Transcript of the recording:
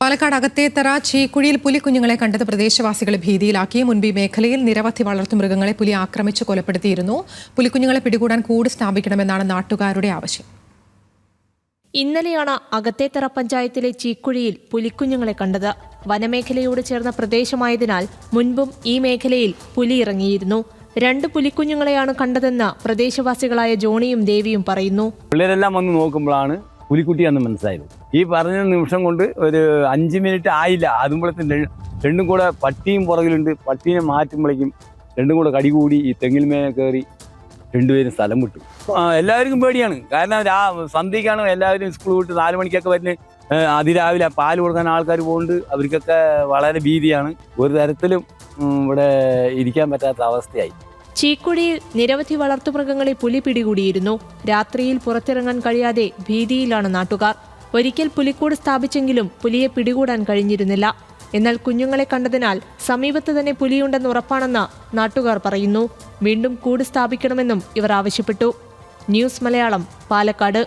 പാലക്കാട് അകത്തേത്തറ ചീക്കുഴിയിൽ പുലിക്കുഞ്ഞുങ്ങളെ കണ്ടത് പ്രദേശവാസികളെ ഭീതിയിലാക്കി. മുൻപ് ഈ മേഖലയിൽ നിരവധി വളർത്തുമൃഗങ്ങളെ പുലി ആക്രമിച്ച് കൊലപ്പെടുത്തിയിരുന്നു. പുലിക്കുഞ്ഞുങ്ങളെ പിടികൂടാൻ കൂട് സ്ഥാപിക്കണമെന്നാണ് നാട്ടുകാരുടെ ആവശ്യം. ഇന്നലെയാണ് അകത്തേത്തറ പഞ്ചായത്തിലെ ചീക്കുഴിയിൽ പുലിക്കുഞ്ഞുങ്ങളെ കണ്ടത്. വനമേഖലയോട് ചേർന്ന പ്രദേശമായതിനാൽ മുൻപും ഈ മേഖലയിൽ പുലി ഇറങ്ങിയിരുന്നു. 2 പുലിക്കുഞ്ഞുങ്ങളെയാണ് കണ്ടതെന്ന് പ്രദേശവാസികളായ ജോണിയും ദേവിയും പറയുന്നു. പിള്ളേരെല്ലാം വന്ന് നോക്കുമ്പോഴാണ് പുലിക്കുട്ടിയാണെന്ന് മനസ്സിലായത്. ഈ പറഞ്ഞ നിമിഷം കൊണ്ട് ഒരു 5 മിനിറ്റ് ആയില്ല. അതുമ്പോഴത്തേക്കും രണ്ടും കൂടെ പട്ടിയും പുറകിലുണ്ട്. പട്ടീനെ മാറ്റുമ്പോഴേക്കും രണ്ടും കൂടെ കടികൂടി ഈ തെങ്ങിൽമേനെ കയറി 2 പേരും സ്ഥലം വിട്ടു. എല്ലാവർക്കും പേടിയാണ്. കാരണം സന്ധ്യയ്ക്കാണ് എല്ലാവരും സ്കൂൾ വിട്ട് 4 മണിക്കൊക്കെ വരുന്നത്. അതിരാവിലെ പാല് കൊടുക്കാൻ ആൾക്കാർ പോകുന്നുണ്ട്. അവർക്കൊക്കെ വളരെ ഭീതിയാണ്. ഒരു തരത്തിലും ഇവിടെ ഇരിക്കാൻ പറ്റാത്ത അവസ്ഥയായി. ചീക്കുഴിയിൽ നിരവധി വളർത്തുമൃഗങ്ങളെ പുലി പിടികൂടിയിരുന്നു. രാത്രിയിൽ പുറത്തിറങ്ങാൻ കഴിയാതെ ഭീതിയിലാണ് നാട്ടുകാർ. ഒരിക്കൽ പുലിക്കൂട് സ്ഥാപിച്ചെങ്കിലും പുലിയെ പിടികൂടാൻ കഴിഞ്ഞിരുന്നില്ല. എന്നാൽ കുഞ്ഞുങ്ങളെ കണ്ടതിനാൽ സമീപത്ത് തന്നെ പുലിയുണ്ടെന്ന് ഉറപ്പാണെന്ന് നാട്ടുകാർ പറയുന്നു. വീണ്ടും കൂട് സ്ഥാപിക്കണമെന്നും ഇവർ ആവശ്യപ്പെട്ടു. ന്യൂസ് മലയാളം, പാലക്കാട്.